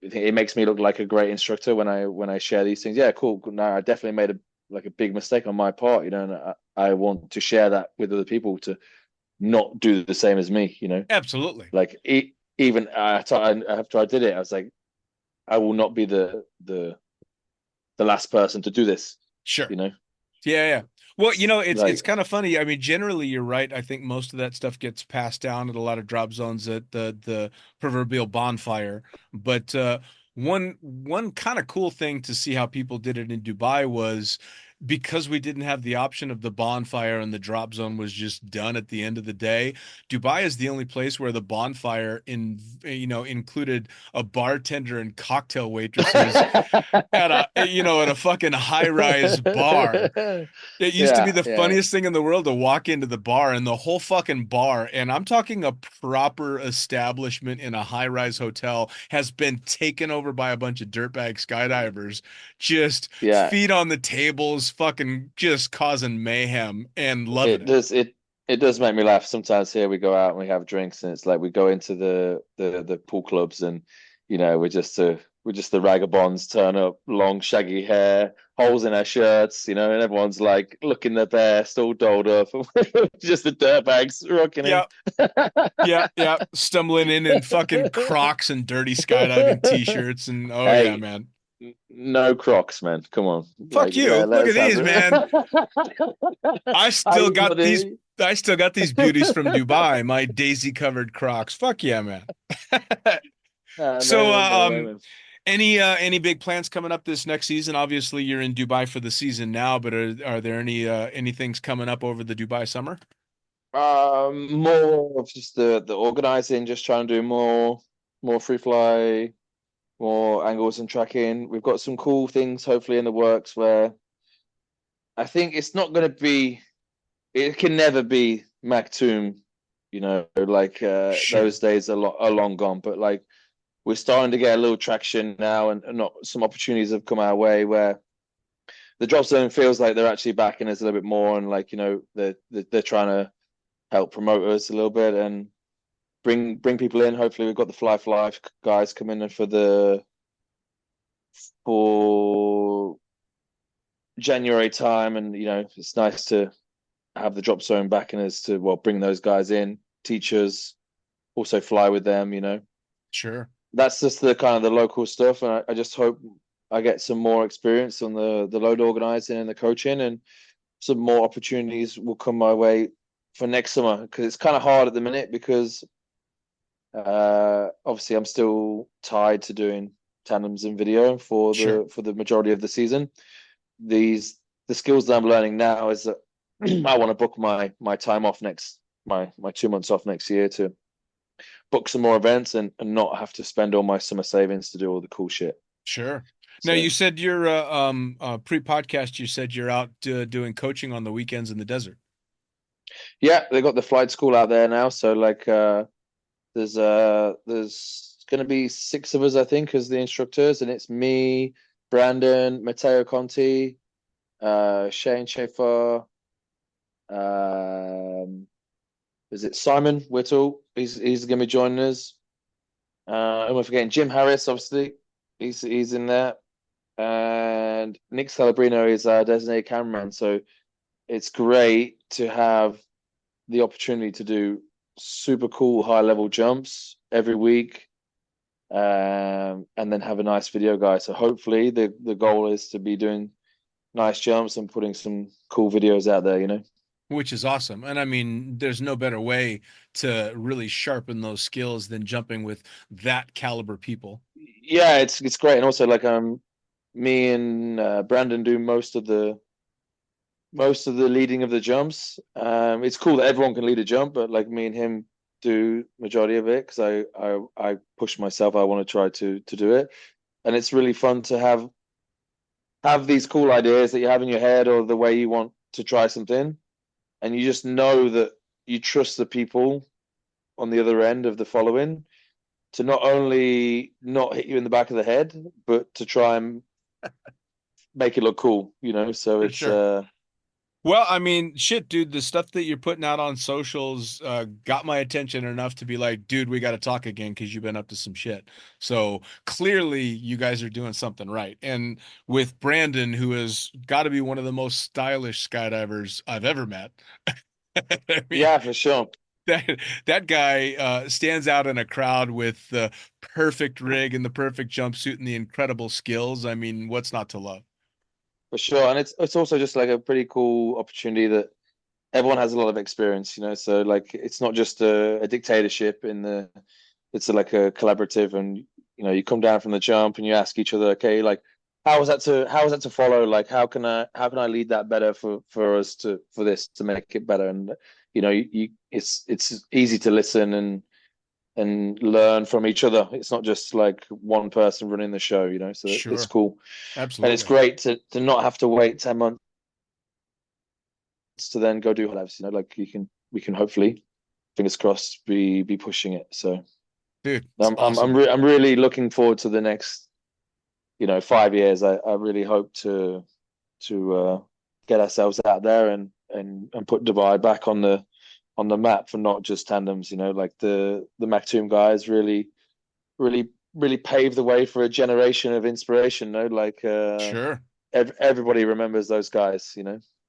It makes me look like a great instructor when I share these things. Yeah, cool. No, I definitely made a big mistake on my part, and I want to share that with other people to not do the same as me. Absolutely. Like even after I did it, I was like, I will not be the last person to do this. Sure. You know, Yeah, yeah. Well, it's like kind of funny. I mean, generally you're right. I think most of that stuff gets passed down at a lot of drop zones at the proverbial bonfire. But one kind of cool thing to see how people did it in Dubai was, because we didn't have the option of the bonfire and the drop zone was just done at the end of the day. Dubai is the only place where the bonfire included a bartender and cocktail waitresses at a fucking high-rise bar. It used to be yeah, the yeah, funniest thing in the world to walk into the bar, and the whole fucking bar, and I'm talking a proper establishment in a high-rise hotel, has been taken over by a bunch of dirtbag skydivers, just yeah. feet on the tables, fucking just causing mayhem and loving It it. does it does make me laugh. Sometimes here we go out and we have drinks, and it's like we go into the pool clubs, and we're just the ragabonds, turn up, long shaggy hair, holes in our shirts, and everyone's like looking their best, all dolled up. Just the dirtbags rocking in. Yeah, yeah, yeah. Stumbling in fucking Crocs and dirty skydiving t-shirts, and oh yeah, Hey, man. no Crocs, man. Come on, Fuck like you. let Look at us have these, man. it. I I still use got these money. I still got these beauties from Dubai, my daisy covered Crocs. Fuck yeah, man. No, So no way, man. Any big plans coming up this next season? Obviously, you're in Dubai for the season now, but are there any things coming up over the Dubai summer? More of just the organizing, just trying to do more free fly, more angles and tracking. We've got some cool things hopefully in the works where I think it's not going to be, it can never be Maktoum, like Sure. those days are long gone. But like we're starting to get a little traction now, and not some opportunities have come our way where the drop zone feels like they're actually backing us a little bit more, and like they're trying to help promote us a little bit and bring people in. Hopefully, we've got the Fly for Life guys coming in for January time, and it's nice to have the drop zone backing us to bring those guys in, teachers, also fly with them. Sure. That's just the kind of the local stuff, and I just hope I get some more experience on the load organizing and the coaching, and some more opportunities will come my way for next summer, because it's kind of hard at the minute because obviously I'm still tied to doing tandems and video for Sure. the majority of the season. The skills that I'm learning now is that I want to book my time off my 2 months off next year to book some more events, and not have to spend all my summer savings to do all the cool shit. Sure. Now So you said you're pre-podcast. You said you're out doing coaching on the weekends in the desert. yeah, they got the flight school out there now. So like there's gonna be 6 of us, I think, as the instructors, and it's me, Brandon, Matteo Conti, Shane Schaefer, is it Simon Whittle? He's gonna be joining us. And we're forgetting Jim Harris, obviously. He's in there. And Nick Calabrino is our designated cameraman. So it's great to have the opportunity to do super cool high level jumps every week, and then have a nice video guy. So hopefully the goal is to be doing nice jumps and putting some cool videos out there. Which is awesome. And I mean, there's no better way to really sharpen those skills than jumping with that caliber people. Yeah, it's great. And also like me and Brandon do most of the leading of the jumps. It's cool that everyone can lead a jump, but like me and him do majority of it, because I push myself. I want to try to do it, and it's really fun to have these cool ideas that you have in your head, or the way you want to try something, and you just know that you trust the people on the other end of the following to not only not hit you in the back of the head, but to try and make it look cool. So For it's sure. Well, I mean, shit, dude, the stuff that you're putting out on socials got my attention enough to be like, dude, we got to talk again because you've been up to some shit. So clearly, you guys are doing something right. And with Brandon, who has got to be one of the most stylish skydivers I've ever met. I mean, yeah, for sure. that guy stands out in a crowd with the perfect rig and the perfect jumpsuit and the incredible skills. I mean, what's not to love? For sure. And it's also just like a pretty cool opportunity that everyone has a lot of experience. So like it's not just a dictatorship it's like a collaborative, and you come down from the jump and you ask each other, okay, like how was that to follow? Like how can I lead that better for us for this to make it better? And it's easy to listen and learn from each other. It's not just like one person running the show. So it's Sure. cool. And it's Absolutely. great to not have to wait 10 months to then go do labs. Like we can hopefully, fingers crossed, be pushing it. So Dude, it's awesome. I'm really looking forward to the next 5 years. I really hope to get ourselves out there and put Dubai back on the map for not just tandems. Like the Maktoum guys really paved the way for a generation of inspiration. Like Sure. everybody remembers those guys.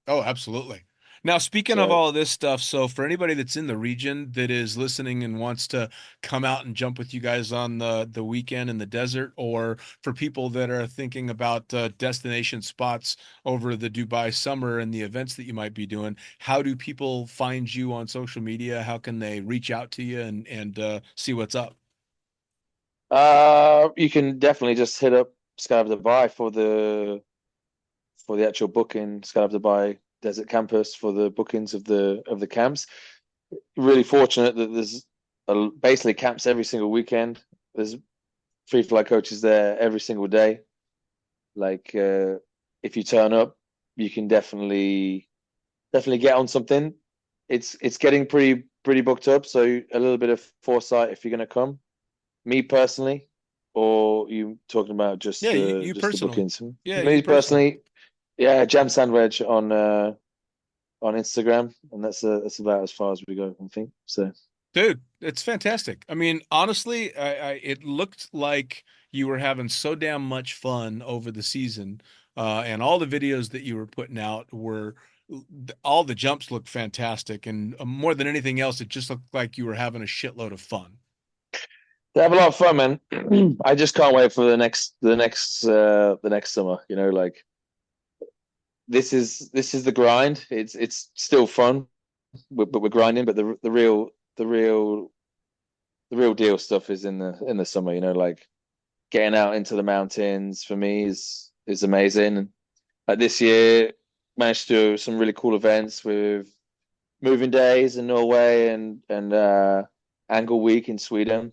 Oh, absolutely. Now, speaking of So all of this stuff, so for anybody that's in the region that is listening and wants to come out and jump with you guys on the weekend in the desert, or for people that are thinking about destination spots over the Dubai summer and the events that you might be doing, how do people find you on social media? How can they reach out to you and see what's up? You can definitely just hit up Skydive Dubai for the actual booking. Skydive Dubai Desert Campus for the bookings of the camps. Really fortunate that there's basically camps every single weekend. There's free fly coaches there every single day. Like if you turn up, you can definitely get on something. It's getting pretty booked up, so a little bit of foresight if you're going to come. Me personally, or you talking about just Yeah, you just the personally. bookings? Yeah, Me you personally. personally, yeah, Jam Sandwich on Instagram, and that's about as far as we go, I think. So Dude, it's fantastic. I mean, honestly, it looked like you were having so damn much fun over the season, and all the videos that you were putting out were all the jumps looked fantastic, and more than anything else, it just looked like you were having a shitload of fun. they have a lot of fun, man. I just can't wait for the next summer. You know, like this is the grind. It's still fun, but we're grinding. But the real deal stuff is in the summer. You know, like getting out into the mountains for me is amazing. Like this year, managed to do some really cool events with moving days in Norway and Angle Week in Sweden.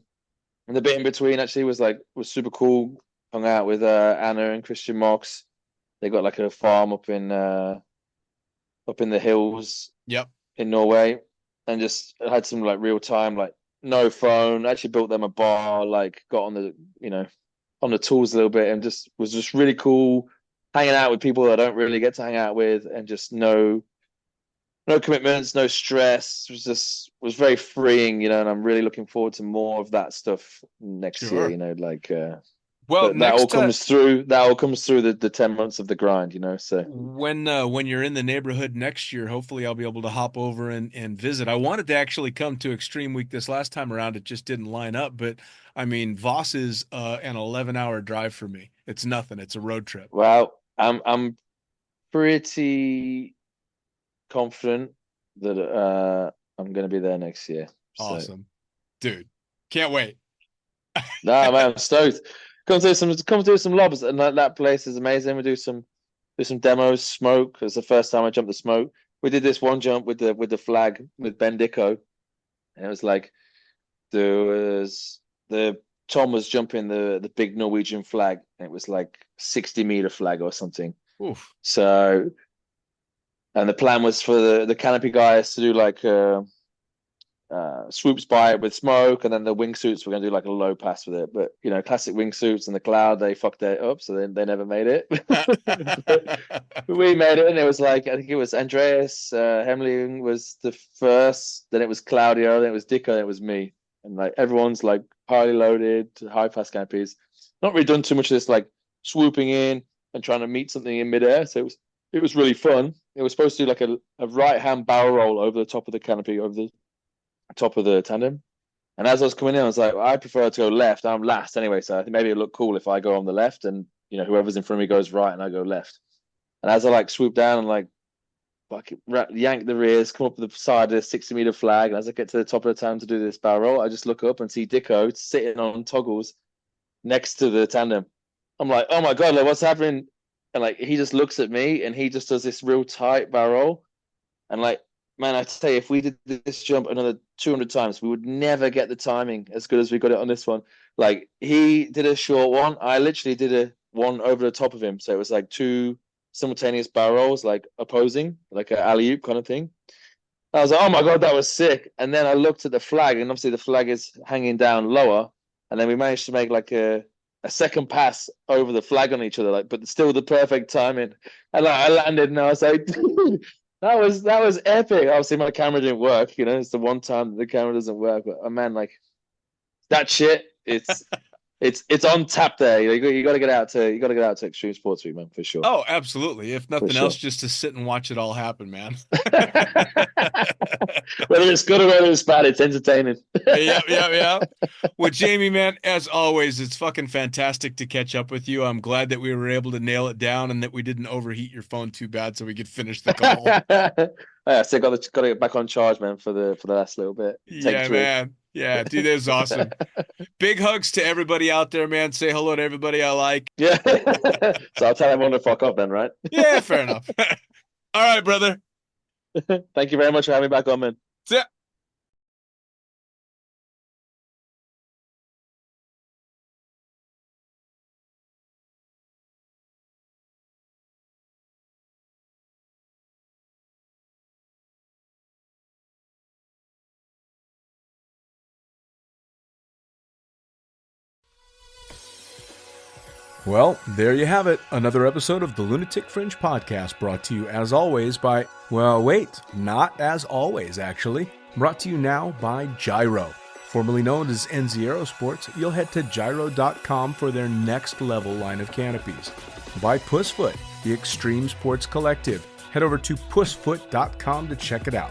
And the bit in between actually was super cool. Hung out with Anna and Christian Mox. They got like a farm up in the hills Yep. in Norway, and just had some like real time, like no phone. Actually built them a bar, like got on the on the tools a little bit, and just was just really cool hanging out with people that I don't really get to hang out with, and just no commitments, no stress. It was very freeing, and I'm really looking forward to more of that stuff next year. Sure. Like Well, that all next comes through. That all comes through the 10 months of the grind. So when you're in the neighborhood next year, hopefully I'll be able to hop over and visit. I wanted to actually come to Extreme Week this last time around. It just didn't line up, but I mean, Voss is an 11-hour drive for me. It's nothing. It's a road trip. well, I'm pretty confident that I'm going to be there next year. So Awesome. Dude, can't wait. no, man, I'm stoked. Come do some lobs, and that place is amazing. We do some demos. Smoke. It's the first time I jumped the smoke. We did this one jump with the flag with Ben Dicko, and it was like there was the Tom was jumping the big Norwegian flag, and it was like 60-meter flag or something. Oof. So, and the plan was for the canopy guys to do like swoops by it with smoke, and then the wingsuits were going to do like a low pass with it. But classic wingsuits in the cloud, they fucked that up, so they never made it. We made it, and it was like, I think it was Andreas Hemling was the first, then it was Claudio, then it was Dico, then it was me, and like everyone's like highly loaded, high pass canopies. Not really done too much of this like swooping in and trying to meet something in midair. So it was really fun. It was supposed to do like a right hand barrel roll over the top of the canopy, over the top of the tandem. And as I was coming in, I was like, I prefer to go left. I'm last anyway, so I think maybe it'd look cool if I go on the left, and whoever's in front of me goes right, and I go left. And as I like swoop down and like yank the rears, come up the side of the 60-meter flag, and as I get to the top of the tandem to do this barrel roll, I just look up and see Dicko sitting on toggles next to the tandem. I'm like, oh my god, like what's happening? And like he just looks at me and he just does this real tight barrel roll, and like, man, I tell you, if we did this jump another 200 times, we would never get the timing as good as we got it on this one. Like he did a short one, I literally did a one over the top of him, so it was like two simultaneous barrels, like opposing, like an alley-oop kind of thing. I was like, oh my god, that was sick. And then I looked at the flag, and obviously the flag is hanging down lower, and then we managed to make like a second pass over the flag on each other, like, but still the perfect timing. And like, I landed, and I was like, that was epic. Obviously, my camera didn't work. It's the one time that the camera doesn't work. But man, like that shit, it's on tap there. You got to get out to Extreme Sports Week, man, for sure. Oh, absolutely. If nothing sure. else, just to sit and watch it all happen, man. Whether it's good or whether it's bad, it's entertaining. Yeah. Well, Jamie, man, as always, it's fucking fantastic to catch up with you. I'm glad that we were able to nail it down and that we didn't overheat your phone too bad, so we could finish the call. Yeah, so got to get back on charge, man, for the last little bit. Yeah, man. Yeah, dude, that was awesome. Big hugs to everybody out there, man. Say hello to everybody I like. Yeah. So I'll tell everyone to fuck off then, right? Yeah, fair enough. All right, brother. Thank you very much for having me back on, man. See ya. Well, there you have it. Another episode of the Lunatic Fringe podcast brought to you as always by, well, wait, not as always, actually. Brought to you now by Gyro. Formerly known as NZ Aerosports, you'll head to gyro.com for their next level line of canopies. By Pussfoot, the Extreme Sports Collective. Head over to pussfoot.com to check it out.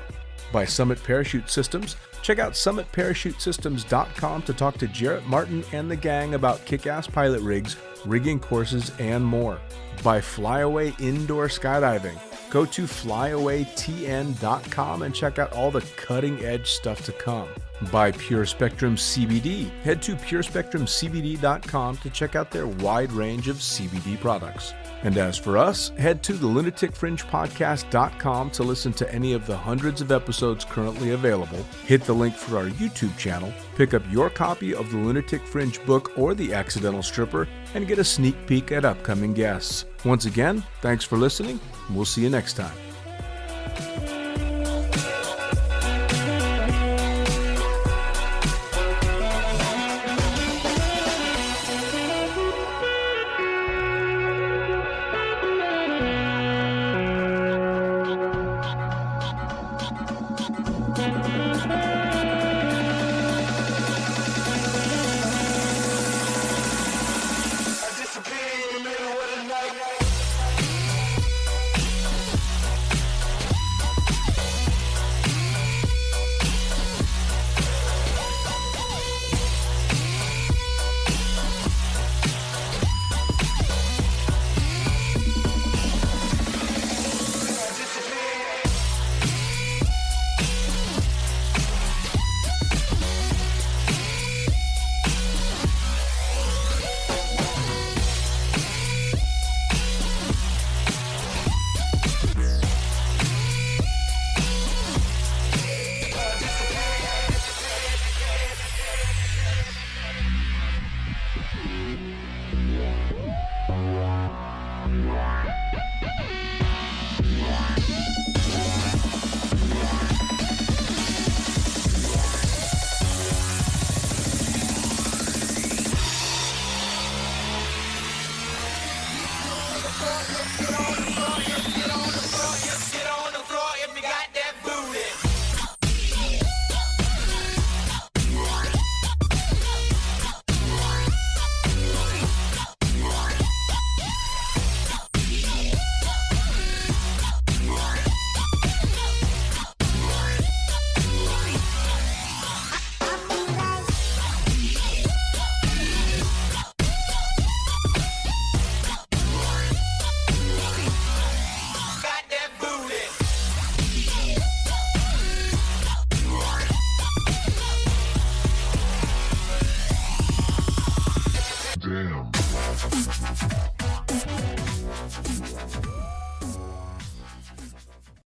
By Summit Parachute Systems, check out summitparachutesystems.com to talk to Jarrett Martin and the gang about kick-ass pilot rigs, rigging courses, and more. By Flyaway Indoor Skydiving, go to flyawaytn.com and check out all the cutting-edge stuff to come. By Pure Spectrum CBD, head to purespectrumcbd.com to check out their wide range of CBD products. And as for us, head to the lunaticfringepodcast.com to listen to any of the hundreds of episodes currently available. Hit the link for our YouTube channel, pick up your copy of the Lunatic Fringe book or The Accidental Stripper, and get a sneak peek at upcoming guests. Once again, thanks for listening, and we'll see you next time.